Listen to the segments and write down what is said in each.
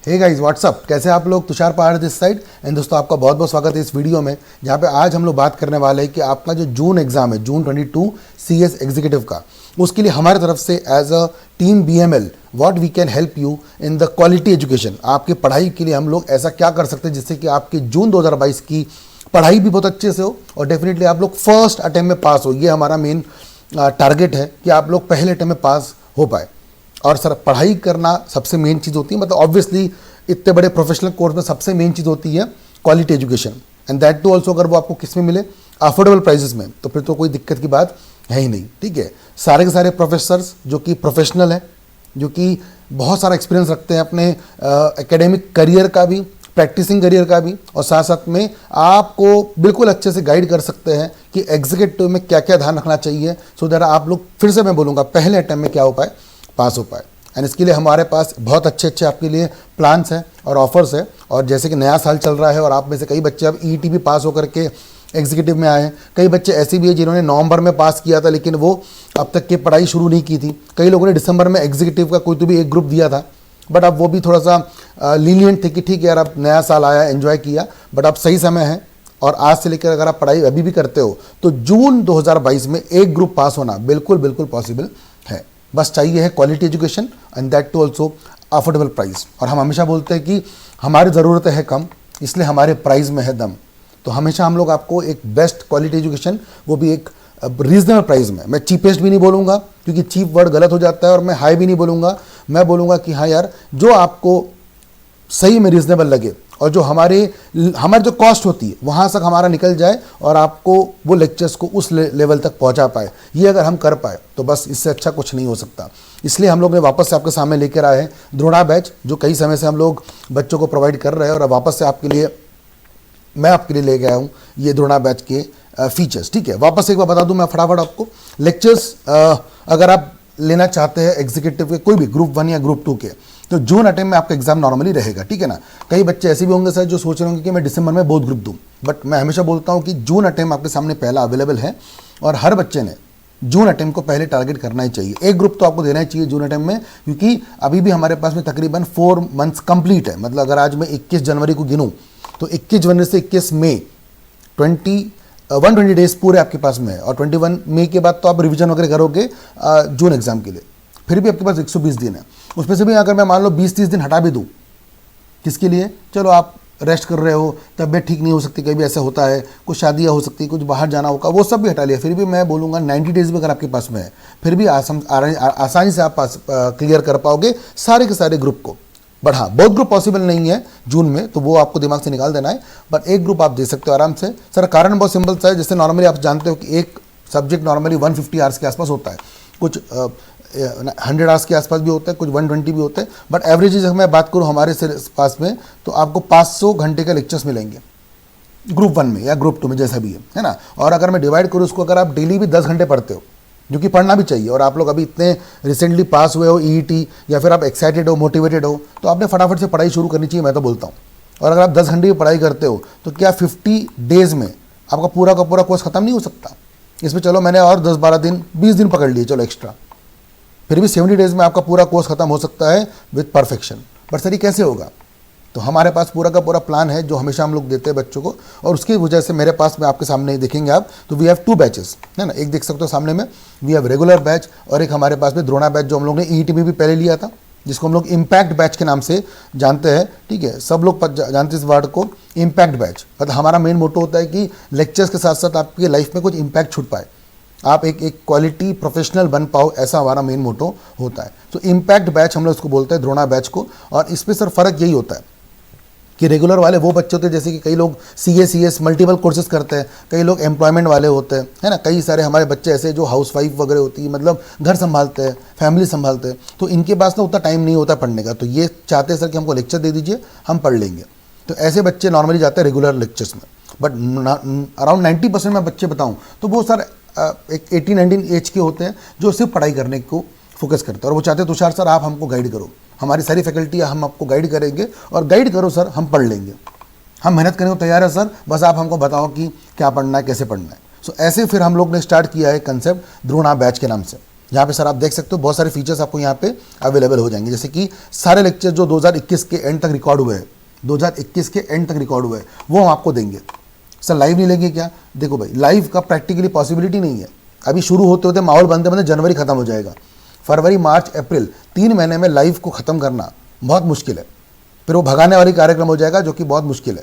Hey guys what's up, कैसे आप लोग। तुषार पहाड़ दिस साइड। एंड दोस्तों, आपका बहुत बहुत स्वागत है इस वीडियो में, जहाँ पे आज हम लोग बात करने वाले हैं कि आपका जो जून एग्जाम है, जून 22 CS एग्जीक्यूटिव का, उसके लिए हमारी तरफ से as a team BML what we can help you in the quality education. आपकी पढ़ाई के लिए हम लोग ऐसा क्या कर सकते हैं जिससे कि आपकी जून 2022 की पढ़ाई भी बहुत अच्छे से हो और डेफिनेटली आप लोग फर्स्ट अटेम्प्ट में पास हो। ये हमारा मेन टारगेट है कि आप लोग पहले अटेम्प्ट में पास हो पाए। और सर, पढ़ाई करना सबसे मेन चीज़ होती है, मतलब ऑब्वियसली इतने बड़े प्रोफेशनल कोर्स में सबसे मेन चीज़ होती है quality education. And that too also, अगर वो आपको किस में मिले, अफोर्डेबल प्राइसेस में, तो फिर तो कोई दिक्कत की बात है ही नहीं। ठीक है, सारे के सारे प्रोफेसर्स जो कि प्रोफेशनल हैं, जो कि बहुत सारा एक्सपीरियंस रखते हैं अपने एकेडमिक करियर का भी, प्रैक्टिसिंग करियर का भी, और साथ साथ में आपको बिल्कुल अच्छे से गाइड कर सकते हैं कि एग्जीक्यूटिव में क्या क्या ध्यान रखना चाहिए, सो दैट आप लोग, फिर से मैं बोलूँगा, पहले अटेम्प्ट में क्या हो पाए, पास हो पाए। एंड इसके लिए हमारे पास बहुत अच्छे आपके लिए प्लान्स हैं और ऑफर्स है। और जैसे कि नया साल चल रहा है और आप में से कई बच्चे अब EET भी पास होकर के एग्जीक्यूटिव में आए हैं। कई बच्चे ऐसे भी हैं जिन्होंने नवंबर में पास किया था लेकिन वो अब तक की पढ़ाई शुरू नहीं की थी। कई लोगों ने दिसंबर में एग्जीक्यूटिव का कोई तो भी एक ग्रुप दिया था, बट अब वो भी थोड़ा सा लीनियंट थे कि ठीक है यार, अब नया साल आया, एंजॉय किया, बट अब सही समय है। और आज से लेकर अगर आप पढ़ाई अभी भी करते हो तो जून 2022 में एक ग्रुप पास होना बिल्कुल बिल्कुल पॉसिबल है। बस चाहिए है quality education and that too also affordable price. और हम हमेशा बोलते हैं कि हमारी ज़रूरतें है कम, इसलिए हमारे प्राइस में है दम। तो हमेशा हम लोग आपको एक बेस्ट क्वालिटी एजुकेशन, वो भी एक रीजनेबल प्राइस में, मैं चीपेस्ट भी नहीं बोलूँगा क्योंकि चीप वर्ड गलत हो जाता है, और मैं हाई भी नहीं बोलूँगा। मैं बोलूँगा कि हाँ यार, जो आपको सही में रीजनेबल लगे और जो हमारी जो कॉस्ट होती है वहाँ तक हमारा निकल जाए और आपको वो लेक्चर्स को उस लेवल तक पहुँचा पाए। ये अगर हम कर पाए तो बस इससे अच्छा कुछ नहीं हो सकता। इसलिए हम लोग ने वापस से आपके सामने लेकर आए हैं द्रोणा बैच, जो कई समय से हम लोग बच्चों को प्रोवाइड कर रहे हैं, और वापस से आपके लिए मैं आपके लिए ले गया हूँ ये द्रोणा बैच के फीचर्स। ठीक है, वापस से एक बार बता दूँ मैं फटाफट आपको। लेक्चर्स अगर आप लेना चाहते हैं एग्जीक्यूटिव के कोई भी ग्रुप 1 या ग्रुप 2 के, तो जून अटेम्प्ट में आपका एग्जाम नॉर्मली रहेगा। ठीक है ना। कई बच्चे ऐसे भी होंगे सर जो सोच रहे होंगे कि मैं दिसंबर में बहुत ग्रुप दूं, बट मैं हमेशा बोलता हूं कि जून अटेम्प्ट आपके सामने पहला अवेलेबल है, और हर बच्चे ने जून अटेम्प्ट को पहले टारगेट करना ही चाहिए। एक ग्रुप तो आपको देना ही चाहिए जून अटेम्प्ट में, क्योंकि अभी भी हमारे पास में तकरीबन 4 मंथ्स कंप्लीट है। मतलब अगर आज मैं 21 जनवरी को गिनूँ तो 21 जनवरी से 21 मई 120 डेज पूरे आपके पास में है, और 21 मई के बाद तो आप रिविजन वगैरह करोगे जून एग्जाम के लिए। फिर भी आपके पास 120 दिन है। उसमें से भी अगर मैं मान लो 20-30 दिन हटा भी दूँ, किसके लिए, चलो आप रेस्ट कर रहे हो, तबीयत ठीक नहीं हो सकती, कभी भी ऐसा होता है, कुछ शादियाँ हो सकती है, कुछ बाहर जाना होगा, वो सब भी हटा लिया, फिर भी मैं बोलूँगा 90 डेज भी अगर आपके पास में है, फिर भी आसानी से आप क्लियर कर पाओगे सारे के सारे ग्रुप को। बट हाँ, बहुत ग्रुप पॉसिबल नहीं है जून में, तो वो आपको दिमाग से निकाल देना है, बट एक ग्रुप आप दे सकते हो आराम से। सर, कारण बहुत सिंपल सा है। जैसे नॉर्मली आप जानते हो कि एक सब्जेक्ट नॉर्मली 150 आवर्स के आसपास होता है, कुछ 100 आवर्स के आसपास भी होता है, कुछ 120 भी होते हैं, बट एवरेज अगर मैं बात करूँ हमारे पास में, तो आपको 500 घंटे के लेक्चर्स मिलेंगे ग्रुप 1 में या ग्रुप 2 में, जैसा भी है ना। और अगर मैं डिवाइड करूँ उसको, अगर आप डेली भी 10 घंटे पढ़ते हो, जो कि पढ़ना भी चाहिए, और आप लोग अभी इतने रिसेंटली पास हुए हो EET, या फिर आप एक्साइटेड हो, मोटिवेटेड हो, तो आपने फटाफट से पढ़ाई शुरू करनी चाहिए, मैं तो बोलता हूँ। और अगर आप 10 घंटे की पढ़ाई करते हो तो क्या 50 डेज़ में आपका पूरा का पूरा कोर्स ख़त्म नहीं हो सकता। इसमें चलो मैंने और 10-12 दिन 20 दिन पकड़ लिए, चलो एक्स्ट्रा, फिर भी 70 डेज़ में आपका पूरा कोर्स खत्म हो सकता है विद परफेक्शन। बट सर, ये कैसे होगा? तो हमारे पास पूरा का पूरा प्लान है जो हमेशा हम लोग देते हैं बच्चों को, और उसकी वजह से मेरे पास में आपके सामने देखेंगे आप, तो वी हैव 2 बैचेस है ना। एक देख सकते हो सामने में, वी हैव रेगुलर बैच, और एक हमारे पास में द्रोणा बैच जो हम लोग ने EET में भी पहले लिया था, जिसको हम लोग इम्पैक्ट बैच के नाम से जानते हैं। ठीक है, सब लोग जानते हैं इस वर्ड को, इम्पैक्ट बैच। मतलब हमारा मेन मोटो होता है कि लेक्चर्स के साथ साथ आपकी लाइफ में कुछ इम्पैक्ट छूट पाए, आप एक क्वालिटी प्रोफेशनल बन पाओ, ऐसा हमारा मेन मोटो होता है। तो इम्पैक्ट बैच हम लोग उसको बोलते हैं, द्रोणा बैच को। और इसमें सर फ़र्क यही होता है कि रेगुलर वाले वो बच्चे होते हैं, जैसे कि कई लोग CA CS मल्टीपल कोर्सेज करते हैं, कई लोग एम्प्लॉयमेंट वाले होते हैं, है ना। कई सारे हमारे बच्चे ऐसे जो हाउसवाइफ वगैरह होती है, मतलब घर संभालते हैं, फैमिली संभालते हैं, तो इनके पास ना उतना टाइम नहीं होता पढ़ने का, तो ये चाहते हैं सर कि हमको लेक्चर दे दीजिए, हम पढ़ लेंगे। तो ऐसे बच्चे नॉर्मली जाते हैं रेगुलर लेक्चर्स में। बट अराउंड 90% में बच्चे बताऊँ तो वो सर एक 18-19 एज के होते हैं जो सिर्फ पढ़ाई करने को फोकस करते हैं, और वो चाहते हैं तुषार सर आप हमको गाइड करो, हमारी सारी फैकल्टी हम आपको गाइड करेंगे, और गाइड करो सर, हम पढ़ लेंगे, हम मेहनत करने को तैयार है सर, बस आप हमको बताओ कि क्या पढ़ना है, कैसे पढ़ना है। सो ऐसे फिर हम लोग ने स्टार्ट किया है कंसेप्ट द्रोणा बैच के नाम से। यहाँ पे सर आप देख सकते हो बहुत सारे फीचर्स आपको यहाँ पे अवेलेबल हो जाएंगे, जैसे कि सारे लेक्चर जो 2021 के एंड तक रिकॉर्ड हुए हैं, 2021 के एंड तक रिकॉर्ड हुए हैं, वो हम आपको देंगे। सर लाइव नहीं लेंगे क्या? देखो भाई, लाइव का प्रैक्टिकली पॉसिबिलिटी नहीं है। अभी शुरू होते होते माहौल बनते बनते जनवरी खत्म हो जाएगा। फरवरी, मार्च, अप्रैल 3 महीने में लाइव को ख़त्म करना बहुत मुश्किल है। फिर वो भगाने वाली कार्यक्रम हो जाएगा, जो कि बहुत मुश्किल है।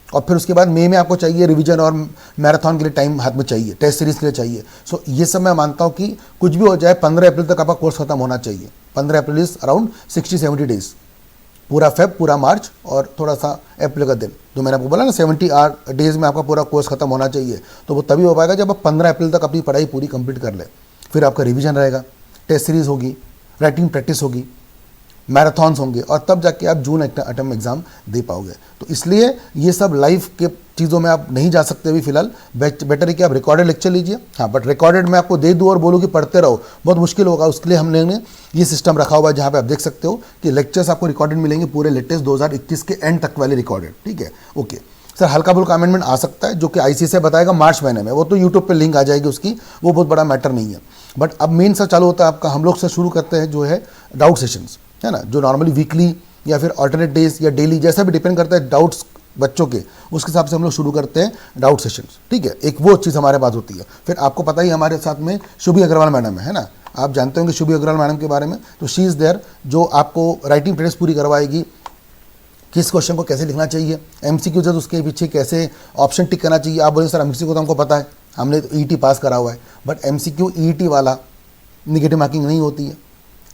और फिर उसके बाद मई में आपको चाहिए रिवीजन और मैराथन के लिए टाइम हाथ में चाहिए, टेस्ट सीरीज के लिए चाहिए। सो ये सब मैं मानता हूँ कि कुछ भी हो जाए 15 अप्रैल तक आपका कोर्स खत्म होना चाहिए। 15 अप्रैल इज अराउंड 60-70 डेज, पूरा फेब, पूरा मार्च और थोड़ा सा अप्रैल का दिन, जो मैंने आपको बोला ना 70 डेज में आपका पूरा कोर्स खत्म होना चाहिए। तो वो तभी हो पाएगा जब आप 15 अप्रैल तक अपनी पढ़ाई पूरी कंप्लीट कर ले। फिर आपका रिवीजन रहेगा, टेस्ट सीरीज होगी, राइटिंग प्रैक्टिस होगी, मैराथॉन्स होंगे, और तब जाके आप जून अटेम्प्ट एग्जाम दे पाओगे। तो इसलिए ये सब लाइव के चीज़ों में आप नहीं जा सकते अभी फिलहाल। बेटर है कि आप रिकॉर्डेड लेक्चर लीजिए। हाँ, बट रिकॉर्डेड में आपको दे दूँ और बोलूँ कि पढ़ते रहो, बहुत मुश्किल होगा। उसके लिए हमने ये सिस्टम रखा हुआ है, जहाँ पे आप देख सकते हो कि लेक्चर्स आपको रिकॉर्डेड मिलेंगे, पूरे लेटेस्ट 2021 के एंड तक वाले रिकॉर्डेड। ठीक है, ओके सर। हल्का फुल्का अमेंडमेंट आ सकता है, जो कि ICSI बताएगा मार्च महीने में, वो तो यूट्यूब पे लिंक आ जाएगी उसकी, वो बहुत बड़ा मैटर नहीं है। बट अब मेन सर चालू होता है आपका, हम लोग से शुरू करते हैं जो है डाउट सेशंस, है ना, जो नॉर्मली वीकली या फिर अल्टरनेट डेज या डेली, जैसा भी डिपेंड करता है डाउट्स बच्चों के, उसके हिसाब से हम लोग शुरू करते हैं डाउट सेशंस। ठीक है, एक वो चीज़ हमारे पास होती है। फिर आपको पता ही हमारे साथ में शुभी अग्रवाल मैडम है ना, आप जानते होंगे शुभी अग्रवाल मैडम के बारे में। तो शी इज़ देयर, जो आपको राइटिंग प्रैक्टिस पूरी करवाएगी, किस क्वेश्चन को कैसे लिखना चाहिए, MCQ जो उसके पीछे कैसे ऑप्शन टिक करना चाहिए। आप बोले सर MCQ तो हमको पता है, हमने तो ET पास करा हुआ है, बट MCQ ET वाला निगेटिव मार्किंग नहीं होती है,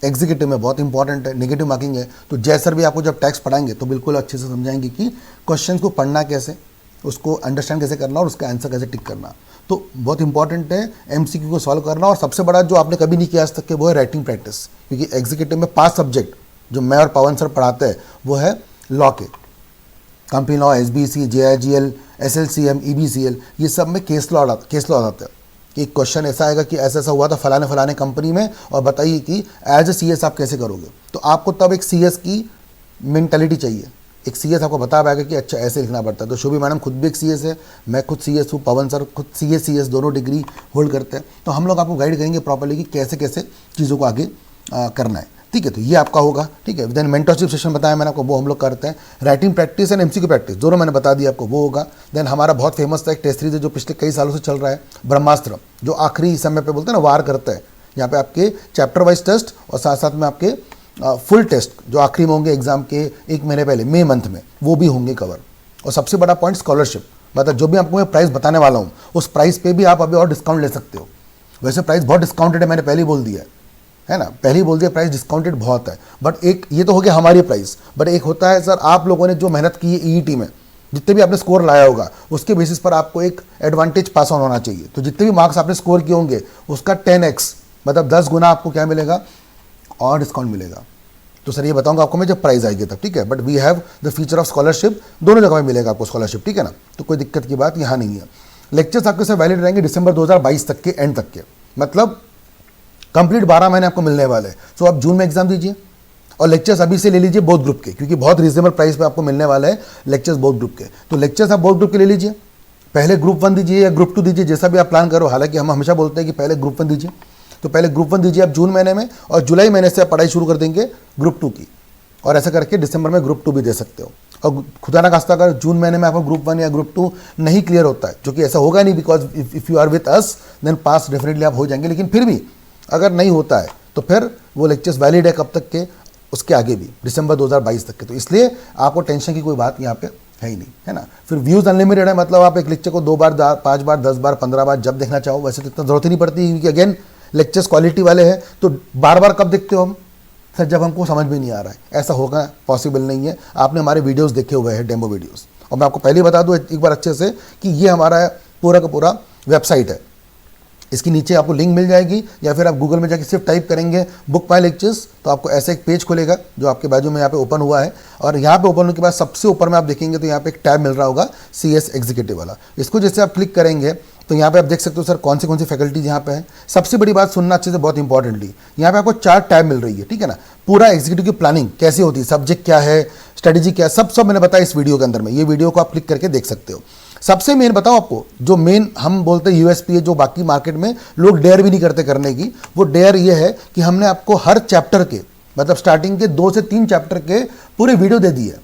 एग्जीक्यूटिव में बहुत इंपॉर्टेंट है, नेगेटिव मार्किंग है। तो जय सर भी आपको जब टैक्स पढ़ाएंगे तो बिल्कुल अच्छे से समझाएंगे कि क्वेश्चन को पढ़ना कैसे, उसको अंडरस्टैंड कैसे करना और उसका आंसर कैसे टिक करना। तो बहुत इंपॉर्टेंट है MCQ को सॉल्व करना। और सबसे बड़ा जो आपने कभी नहीं किया आज तक के, वो है राइटिंग प्रैक्टिस, क्योंकि एग्जीक्यूटिव में 5 सब्जेक्ट जो मैं और पवन सर पढ़ाते हैं वो है लॉ के, company law, SBC, JIGL, SLCM, EBCL, ये सब में केस लॉ आता है कि एक क्वेश्चन ऐसा आएगा कि ऐसा ऐसा हुआ था फलाने कंपनी में, और बताइए कि एज ए CS आप कैसे करोगे। तो आपको तब एक CS की मेंटालिटी चाहिए, एक CS आपको बता पाएगा कि अच्छा ऐसे लिखना पड़ता है। तो शोभी मैडम खुद भी एक CS है, मैं खुद CS हूँ, पवन सर खुद CS दोनों डिग्री होल्ड करते हैं। तो हम लोग आपको गाइड करेंगे प्रॉपर्ली कि कैसे कैसे चीज़ों को आगे करना है। ठीक है, तो ये आपका होगा। ठीक है, देन मेंटरशिप सेशन बताया मैंने आपको, वो हम लोग करते हैं। Writing practice and MCQ practice दोनों मैंने बता दिया आपको, वो होगा। देन हमारा बहुत फेमस था एक टेस्ट सीरीज जो पिछले कई सालों से चल रहा है, ब्रह्मास्त्र, जो आखिरी समय पे बोलते हैं ना वार करता है, यहाँ पे आपके चैप्टर वाइज टेस्ट और साथ साथ में आपके फुल टेस्ट जो आखिरी में होंगे एग्जाम के 1 महीने पहले, मई मंथ में, वो भी होंगे कवर। और सबसे बड़ा पॉइंट स्कॉलरशिप, मतलब जो भी आपको मैं प्राइस बताने वाला हूँ उस प्राइस पे भी आप अभी और डिस्काउंट ले सकते हो। वैसे प्राइस बहुत डिस्काउंटेड है, मैंने पहले ही बोल दिया है ना, पहले ही बोल दिया प्राइस डिस्काउंटेड बहुत है। बट एक ये तो हो गया हमारी प्राइस, बट एक होता है सर आप लोगों ने जो मेहनत की है EET में, जितने भी आपने स्कोर लाया होगा उसके बेसिस पर आपको एक एडवांटेज पास ऑन होना चाहिए। तो जितने भी मार्क्स आपने स्कोर किए होंगे उसका 10x मतलब 10 गुना आपको क्या मिलेगा और डिस्काउंट मिलेगा। तो सर ये बताऊंगा आपको मैं जब प्राइस आएगी तब, ठीक है। But we have the feature of scholarship, दोनों जगह में मिलेगा आपको स्कॉलरशिप, ठीक है ना, तो कोई दिक्कत की बात यहाँ नहीं है। लेक्चर्स आपके साथ वैलिड रहेंगे दिसंबर 2022 तक के एंड तक के, मतलब कंप्लीट 12 महीने आपको मिलने वाले हैं। सो आप जून में एग्जाम दीजिए और लेक्चर्स अभी से ले लीजिए बोथ ग्रुप के, क्योंकि बहुत रीजनेबल प्राइस पे आपको मिलने वाला है लेक्चर्स बोथ ग्रुप के। तो लेक्चर्स आप बोथ ग्रुप के ले लीजिए, पहले ग्रुप 1 दीजिए या ग्रुप 2 दीजिए, जैसा भी आप प्लान करो। हालांकि हम हमेशा बोलते हैं कि पहले ग्रुप 1 दीजिए, तो पहले ग्रुप 1 दीजिए आप जून महीने में, और जुलाई महीने से आप पढ़ाई शुरू कर देंगे ग्रुप 2 की, और ऐसा करके दिसंबर में ग्रुप 2 भी दे सकते हो। और खुदा ना खास्ता अगर जून महीने में आपको ग्रुप 1 या ग्रुप 2 नहीं क्लियर होता है, जो कि ऐसा होगा नहीं, because if you are with us then pass definitely आप हो जाएंगे, लेकिन फिर भी अगर नहीं होता है तो फिर वो लेक्चर्स वैलिड है कब तक के, उसके आगे भी दिसंबर 2022 तक के। तो इसलिए आपको टेंशन की कोई बात यहाँ पे है ही नहीं, है ना। फिर व्यूज़ अनलिमिटेड है, मतलब आप एक लेक्चर को 2 बार 5 बार 10 बार 15 बार जब देखना चाहो, वैसे तो इतना जरूरत ही नहीं पड़ती, क्योंकि अगेन लेक्चर्स क्वालिटी वाले हैं। तो बार बार कब देखते हो हम, सर जब हमको समझ में नहीं आ रहा है, ऐसा होगा पॉसिबल नहीं है। आपने हमारे वीडियोस देखे हुए हैं, डेमो वीडियोस, और मैं आपको पहले बता दूं एक बार अच्छे से कि ये हमारा पूरा का पूरा वेबसाइट है। इसके नीचे आपको लिंक मिल जाएगी, या फिर आप गूगल में जाके सिर्फ टाइप करेंगे बुक माई लेक्चर्स, तो आपको ऐसे एक पेज खुलेगा जो आपके बाजू में यहाँ पे ओपन हुआ है। और यहाँ पे ओपन होने के बाद सबसे ऊपर में आप देखेंगे तो यहाँ पे एक टैब मिल रहा होगा CS एग्जीक्यूटिव वाला। इसको जैसे आप क्लिक करेंगे तो यहाँ पे आप देख सकते हो सर कौन सी फैकल्टीज यहाँ पे है। सबसे बड़ी बात सुनना अच्छे से, बहुत इंपॉर्टेंटली यहाँ पे आपको 4 टैब मिल रही है, ठीक है ना। पूरा एग्जीक्यूटिव की प्लानिंग कैसे होती है, सब्जेक्ट क्या है, स्ट्रेटेजी क्या है, सब मैंने बताया इस वीडियो के अंदर में। ये वीडियो को आप क्लिक करके देख सकते हो। सबसे मेन बताओ आपको, जो मेन हम बोलते हैं यूएसपी है, जो बाकी मार्केट में लोग डेयर भी नहीं करते करने की, वो डेयर ये है कि हमने आपको हर चैप्टर के, मतलब स्टार्टिंग के 2 से 3 चैप्टर के पूरे वीडियो दे दिए।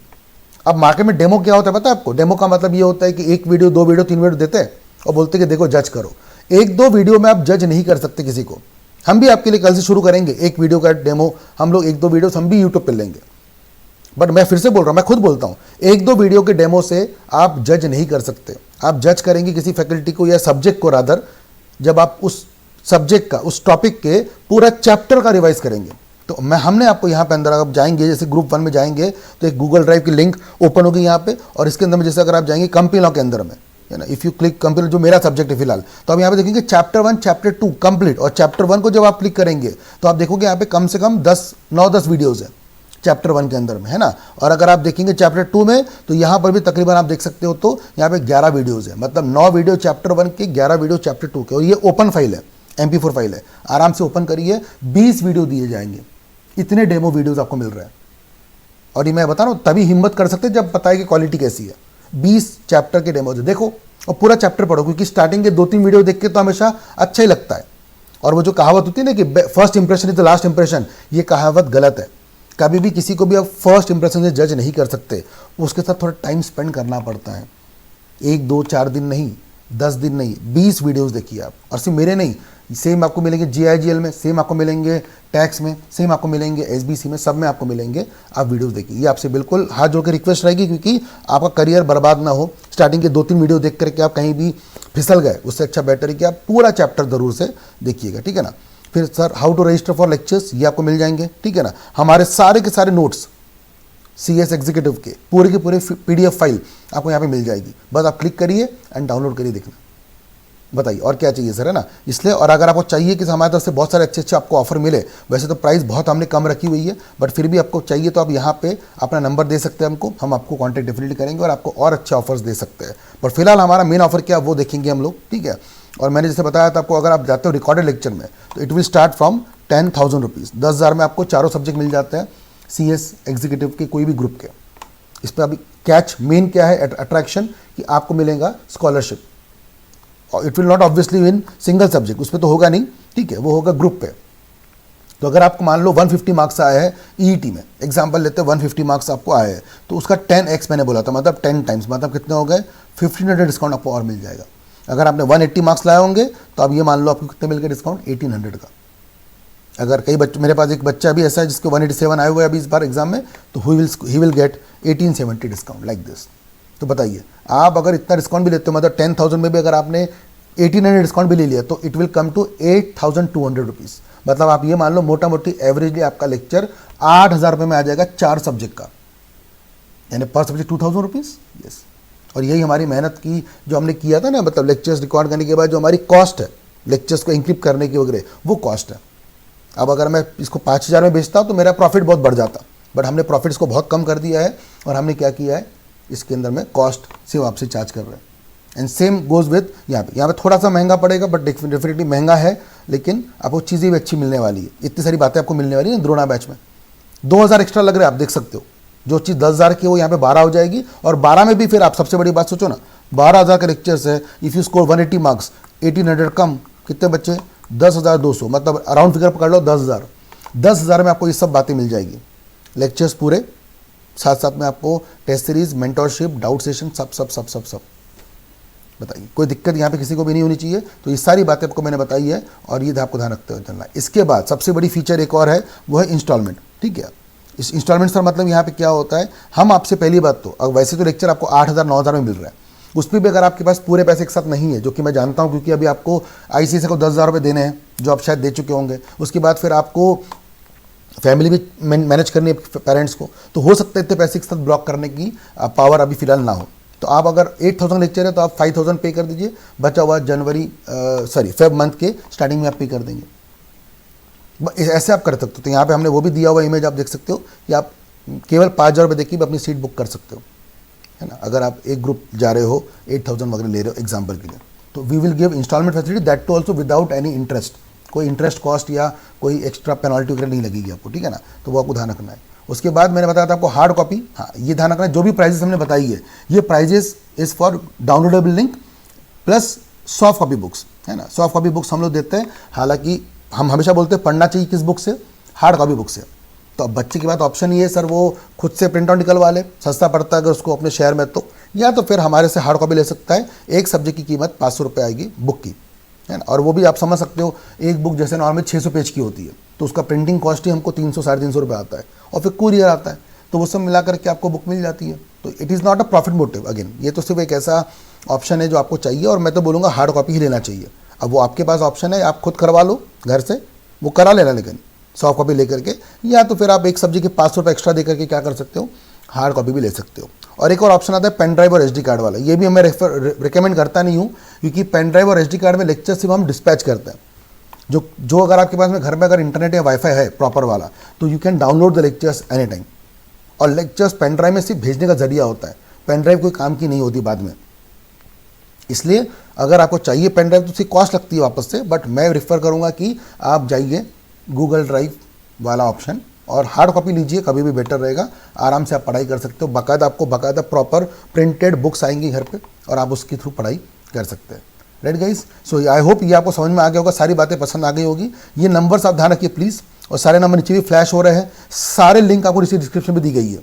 अब मार्केट में डेमो क्या होता है पता है आपको? डेमो का मतलब ये होता है कि 1 वीडियो, 2 वीडियो, 3 वीडियो देते हैं और बोलते हैं कि देखो जज करो। 1-2 वीडियो में आप जज नहीं कर सकते किसी को। हम भी आपके लिए कल से शुरू करेंगे 1 वीडियो का डेमो, हम लोग 1-2 वीडियोस हम भी यूट्यूब पर लेंगे। बट मैं फिर से बोल रहा हूँ, मैं खुद बोलता हूँ, 1-2 वीडियो के डेमो से आप जज नहीं कर सकते। आप जज करेंगे किसी फैकल्टी को या सब्जेक्ट को, रादर जब आप उस सब्जेक्ट का, उस टॉपिक के पूरा चैप्टर का रिवाइज करेंगे। तो हमने आपको यहाँ पे अंदर आप जाएंगे, जैसे ग्रुप 1 में जाएंगे तो एक गूगल ड्राइव की लिंक ओपन होगी यहाँ पे, और इसके अंदर में जैसे अगर आप जाएंगे कंपनी लॉ के अंदर में, है ना, इफ़ यू क्लिक कंपनी, जो मेरा सब्जेक्ट है फिलहाल, तो आप यहाँ पे देखेंगे चैप्टर 1, चैप्टर 2 कंप्लीट। और चैप्टर 1 को जब आप क्लिक करेंगे तो आप देखोगे यहाँ पे कम से कम 9-10 वीडियोज़ है चैप्टर 1 के अंदर में, है ना। और अगर आप देखेंगे चैप्टर 2 में तो यहाँ पर भी तकरीबन आप देख सकते हो, तो यहाँ पे 11 वीडियोज़ है, मतलब 9 वीडियो चैप्टर 1 के, 11 वीडियो चैप्टर 2 के। और ये ओपन फाइल है, MP4 फाइल है, आराम से ओपन करिए, 20 वीडियो दिए जाएंगे। इतने डेमो वीडियोस आपको मिल रहे हैं। और ये मैं बता रहा हूँ, तभी हिम्मत कर सकते जब पता है कि क्वालिटी कैसी है। 20 चैप्टर के डेमो देखो और पूरा चैप्टर पढ़ो, क्योंकि स्टार्टिंग के 2-3 वीडियो देख के तो हमेशा अच्छा ही लगता है। और वो जो कहावत होती है ना कि first impression is the last impression, ये कहावत गलत है। कभी भी किसी को भी आप फर्स्ट इंप्रेशन से जज नहीं कर सकते, उसके साथ थोड़ा टाइम स्पेंड करना पड़ता है। 1-2-4 दिन नहीं, 10 दिन नहीं, 20 वीडियोस देखिए आप। और सिर्फ मेरे नहीं, सेम आपको मिलेंगे GIGL में, सेम आपको मिलेंगे टैक्स में, सेम आपको मिलेंगे SBC में, सब में आपको मिलेंगे। आप वीडियोस देखिए, ये आपसे बिल्कुल हाथ जोड़ के रिक्वेस्ट रहेगी, क्योंकि आपका करियर बर्बाद ना हो। स्टार्टिंग के 2-3 वीडियो देख करके आप कहीं भी फिसल गए, उससे अच्छा बेटर है कि आप पूरा चैप्टर जरूर से देखिएगा, ठीक है ना। फिर sir how to register for lectures, ये आपको मिल जाएंगे, ठीक है ना। हमारे सारे के सारे नोट्स CS एग्जीक्यूटिव के पूरे PDF फाइल आपको यहाँ पे मिल जाएगी। बस आप क्लिक करिए एंड डाउनलोड करिए, देखना। बताइए और क्या चाहिए सर, है ना। इसलिए, और अगर आपको चाहिए कि हमारी तरफ से बहुत सारे अच्छे आपको ऑफर मिले, वैसे तो प्राइस बहुत हमने कम रखी हुई है, बट फिर भी आपको चाहिए तो आप यहाँ पे अपना नंबर दे सकते हैं हमको, हम आपको कॉन्टैक्ट डेफिनेटली करेंगे और आपको और अच्छे ऑफर्स दे सकते हैं। बट फिलहाल हमारा मेन ऑफर क्या है वो देखेंगे हम लोग, ठीक है। और मैंने जैसे बताया था आपको, अगर आप जाते हो रिकॉर्डेड लेक्चर में तो it will start from 10,000 rupees. 10,000 में आपको चारों सब्जेक्ट मिल जाते हैं CS एग्जीक्यूटिव के, कोई भी ग्रुप के। इस पर अभी कैच मेन क्या है, अट्रैक्शन, कि आपको मिलेगा स्कॉलरशिप। और it will not obviously in single subject, उस पर तो होगा नहीं, ठीक है, वो होगा ग्रुप पे। तो अगर आपको मान लो 150 मार्क्स आए हैं EET में, एग्जाम्पल लेते हैं 150 मार्क्स आपको आए हैं, तो उसका 10x मैंने बोला था, मतलब 10 टाइम्स, मतलब कितने हो गए, 1500 डिस्काउंट आपको और मिल जाएगा। अगर आपने 180 मार्क्स लाए होंगे तो आप ये मान लो आपको कितने मिल गए डिस्काउंट, 1800 का। अगर कई बच्चे, मेरे पास एक बच्चा भी ऐसा है जिसके 187 आए हुए अभी इस बार एग्जाम में, तो he will get 1870 discount like this. तो बताइए, आप अगर इतना डिस्काउंट भी लेते हो, मतलब 10,000 में भी अगर आपने 1800 डिस्काउंट भी ले लिया, तो it will come to 8,200 rupees. मतलब आप ये मान लो मोटा मोटी एवरेजली आपका लेक्चर 8,000 रुपये में आ जाएगा 4 सब्जेक्ट का, यानी पर सब्जेक्ट 2,000 रुपीज़। यस, और यही हमारी मेहनत की जो हमने किया था ना, मतलब लेक्चर्स रिकॉर्ड करने के बाद जो हमारी कॉस्ट है लेक्चर्स को इंक्रिप्ट करने की वगैरह, वो कॉस्ट है। अब अगर मैं इसको 5,000 में बेचता तो मेरा प्रॉफिट बहुत बढ़ जाता, बट हमने प्रॉफिट्स को बहुत कम कर दिया है। और हमने क्या किया है, इसके अंदर में कॉस्ट सिर्फ आपसे चार्ज कर रहे हैं। एंड सेम गोज विद यहाँ पे थोड़ा सा महंगा पड़ेगा, बट डेफिनेटली महंगा है, लेकिन आपको चीज़ें भी अच्छी मिलने वाली है। इतनी सारी बातें आपको मिलने वाली है द्रोणा बैच में। 2,000 एक्स्ट्रा लग रहा है, आप देख सकते हो। जो चीज़ 10,000 की वो यहाँ पे 12 हो जाएगी, और 12 में भी फिर आप सबसे बड़ी बात सोचो ना, 12,000 का लेक्चर्स है। इफ़ यू स्कोर 180 मार्क्स, 1800 कम, कितने बच्चे, 10,200, मतलब अराउंड फिगर पकड़ लो 10,000। 10,000 में आपको ये सब बातें मिल जाएगी, लेक्चर्स पूरे, साथ साथ में आपको test series, mentorship, doubt session, सब। बताइए, कोई दिक्कत यहाँ पे किसी को भी नहीं होनी चाहिए। तो ये सारी बातें आपको मैंने बताई है, और ये आपको ध्यान रखते हुए चलना है। इसके बाद सबसे बड़ी फीचर एक और है, वो है इंस्टॉलमेंट, ठीक है। इस इंस्टॉलमेंट सर मतलब यहाँ पे क्या होता है, हम आपसे पहली बात तो, अब वैसे तो लेक्चर आपको 8,000 9,000 में मिल रहा है, उसमें भी अगर आपके पास पूरे पैसे एक साथ नहीं है, जो कि मैं जानता हूँ, क्योंकि अभी आपको ICSE को 10,000 रुपये देने हैं, जो आप शायद दे चुके होंगे। उसके बाद फिर आपको फैमिली भी मैनेज करनी है पेरेंट्स को, तो हो सकता है इतने पैसे एक साथ ब्लॉक करने की पावर अभी फिलहाल ना हो। तो आप अगर 8,000 लेक्चर है तो आप 5,000 पे कर दीजिए, बचा हुआ फेब मंथ के स्टार्टिंग में आप पे कर देंगे। ऐसे आप कर सकते हो। तो यहाँ पे हमने वो भी दिया हुआ इमेज आप देख सकते हो कि आप केवल 5,000 रुपये देखिए अपनी सीट बुक कर सकते हो, है ना। अगर आप एक ग्रुप जा रहे हो, 8,000 वगैरह ले रहे हो एग्जाम्पल के लिए, तो we will give installment facility, that too also without any interest. कोई इंटरेस्ट कॉस्ट या कोई एक्स्ट्रा पेनल्टी वगैरह नहीं लगेगी आपको, ठीक है ना। तो वो आपको ध्यान रखना है। उसके बाद मैंने बताया था आपको हार्ड कॉपी। हाँ, ये ध्यान रखना, जो भी प्राइजेस हमने बताई है ये prices is for downloadable link plus soft copy books, है ना। सॉफ्ट कॉपी बुक्स हम लोग देते हैं, हालांकि हम हमेशा बोलते हैं पढ़ना चाहिए किस बुक से, हार्ड कॉपी बुक से। तो अब बच्चे के बाद ऑप्शन ये है सर वो खुद से प्रिंट आउट निकलवा ले, सस्ता पड़ता है अगर उसको अपने शहर में तो, या तो फिर हमारे से हार्ड कॉपी ले सकता है। एक सब्जेक्ट की कीमत 500 रुपये आएगी बुक की, है ना। और वो भी आप समझ सकते हो, एक बुक जैसे नॉर्मल 600 पेज की होती है तो उसका प्रिंटिंग कॉस्ट ही हमको 300 साढ़े 300 रुपये आता है, और फिर कुरियर आता है, तो वो सब मिला करके आपको बुक मिल जाती है। तो it is not a profit motive, again ये तो सिर्फ एक ऐसा ऑप्शन है जो आपको चाहिए, और मैं तो बोलूँगा हार्ड कॉपी ही लेना चाहिए। अब वो आपके पास ऑप्शन है, आप खुद करवा लो घर से, वो करा लेना, लेकिन सॉफ्ट कॉपी लेकर के, या तो फिर आप एक सब्जेक्ट के 500 रुपये एक्स्ट्रा दे करके क्या कर सकते हो, हार्ड कॉपी भी ले सकते हो। और एक और ऑप्शन आता है पेन ड्राइव और एसडी कार्ड वाला, ये भी मैं रिकमेंड करता नहीं हूँ, क्योंकि पेन ड्राइव और एसडी कार्ड में लेक्चर सिर्फ हम डिस्पैच करते हैं। जो अगर आपके पास में घर में अगर इंटरनेट या वाईफाई है प्रॉपर वाला, तो you can download the lectures any time. और लेक्चर्स पेन ड्राइव में सिर्फ भेजने का जरिया होता है, पेन ड्राइव कोई काम की नहीं होती बाद में। इसलिए अगर आपको चाहिए पेन ड्राइव तो उसकी कॉस्ट लगती है वापस से, बट मैं रिफ़र करूँगा कि आप जाइए गूगल ड्राइव वाला ऑप्शन और हार्ड कॉपी लीजिए, कभी भी बेटर रहेगा। आराम से आप पढ़ाई कर सकते हो, आपको बाकायदा प्रॉपर प्रिंटेड बुक्स आएंगी घर पे और आप उसके थ्रू पढ़ाई कर सकते हैं। राइट गाइस, सो आई होप ये आपको समझ में आ गया होगा, सारी बातें पसंद आ गई होगी। ये नंबर्स आप ध्यान रखिए प्लीज़, और सारे नंबर नीचे भी फ्लैश हो रहे हैं, सारे लिंक आपको नीचे डिस्क्रिप्शन में दी गई है।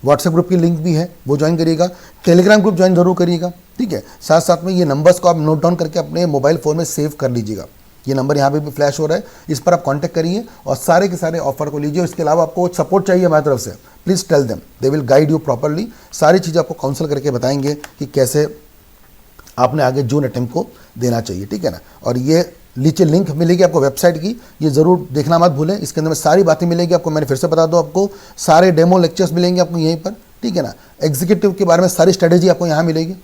व्हाट्सएप ग्रुप की लिंक भी है, वो ज्वाइन करिएगा। टेलीग्राम ग्रुप ज्वाइन जरूर करिएगा, ठीक है। साथ साथ में ये नंबर्स को आप नोट डाउन करके अपने मोबाइल फ़ोन में सेव कर लीजिएगा। ये नंबर यहाँ पे भी फ्लैश हो रहा है, इस पर आप कांटेक्ट करिए और सारे के सारे ऑफर को लीजिए। इसके अलावा आपको सपोर्ट चाहिए हमारी तरफ से, please tell them, they will guide you properly. सारी चीज़ें आपको काउंसल करके बताएंगे कि कैसे आपने आगे जून अटेम्प्ट को देना चाहिए, ठीक है ना। और ये नीचे लिंक मिलेगी आपको वेबसाइट की, ये ज़रूर देखना मत भूलें। इसके अंदर में सारी बातें मिलेगी आपको, मैंने फिर से बता दूँ आपको, सारे डेमो लेक्चर्स मिलेंगे आपको यहीं पर, ठीक है ना। एग्जीक्यूटिव के बारे में सारी स्ट्रेटेजी आपको यहाँ मिलेगी,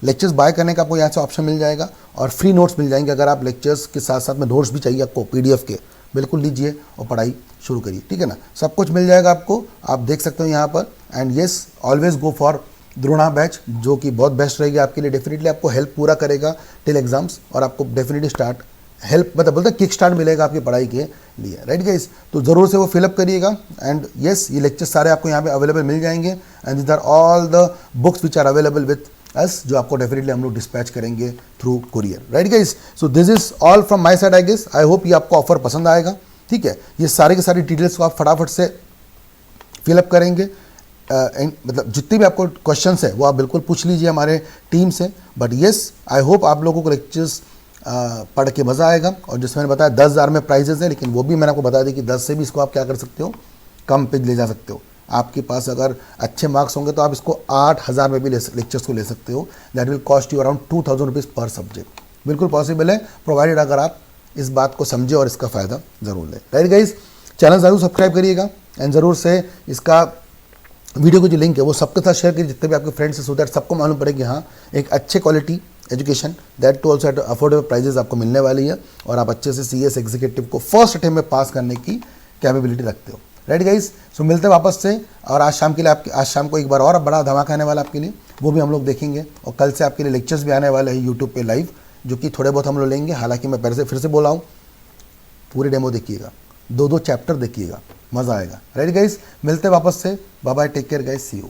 लेक्चर्स बाय करने का आपको यहाँ से ऑप्शन मिल जाएगा, और फ्री नोट्स मिल जाएंगे। अगर आप लेक्चर्स के साथ साथ में नोट्स भी चाहिए आपको PDF के, बिल्कुल लीजिए और पढ़ाई शुरू करिए, ठीक है ना। सब कुछ मिल जाएगा आपको, आप देख सकते हो यहाँ पर। And yes, always go for Drona batch, जो कि बहुत बेस्ट रहेगी आपके लिए, डेफिनेटली आपको हेल्प पूरा करेगा टिल एग्जाम्स, और आपको डेफिनेटली स्टार्ट हेल्प मतलब बोलते हैं किक स्टार्ट मिलेगा आपकी पढ़ाई के लिए। राइट गाइस, तो ज़रूर से वो फिलअप करिएगा। एंड येस, ये लेक्चर्स सारे आपको यहाँ पे अवेलेबल मिल जाएंगे, and these are all the books which are available with us, जो आपको डेफिनेटली हम लोग डिस्पैच करेंगे through courier. Right guys, so this is all from my side I guess. I hope ये आपको ऑफर पसंद आएगा, ठीक है। ये सारे के सारी डिटेल्स को आप फटाफट से फिलअप करेंगे, मतलब जितने भी आपको क्वेश्चंस है वो आप बिल्कुल पूछ लीजिए हमारे टीम से। बट येस, आई होप आप लोगों को लेक्चर्स पढ़ के मज़ा आएगा। और जिसमें मैंने बताया 10,000 में प्राइजेज़ है, लेकिन वो भी मैंने आपको बता दी कि 10 से भी इसको आप क्या कर सकते हो, कम पे ले जा सकते हो। आपके पास अगर अच्छे मार्क्स होंगे तो आप इसको 8,000 में भी लेक्चर्स को ले सकते हो। That will cost you around 2,000 rupees पर सब्जेक्ट। बिल्कुल पॉसिबल है, प्रोवाइडेड अगर आप इस बात को समझे और इसका फ़ायदा ज़रूर लें। राइट गाइस, चैनल ज़रूर सब्सक्राइब करिएगा, एंड ज़रूर से इसका वीडियो की जो लिंक है वो सबके साथ शेयर करिए, जितने भी आपके फ्रेंड्स हैं, सो दैट सबको मालूम पड़े कि हाँ, एक अच्छे quality education that too also at affordable prices आपको मिलने वाली है, और आप अच्छे से CS एग्जीक्यूटिव को फर्स्ट अटेम्प्ट में पास करने की कैपेबिलिटी रखते हो। राइट गाइस, सो मिलते हैं वापस से, और आज शाम के लिए आज शाम को एक बार और बड़ा धमाका आने वाला आपके लिए, वो भी हम लोग देखेंगे। और कल से आपके लिए लेक्चर्स भी आने वाले हैं यूट्यूब पे लाइव, जो कि थोड़े बहुत हम लोग लेंगे। हालांकि मैं पहले से फिर से बोला हूँ, पूरे डेमो देखिएगा, 2-2 चैप्टर देखिएगा, मज़ा आएगा। राइट गाइस, मिलते हैं वापस से, bye bye, take care guys, see you.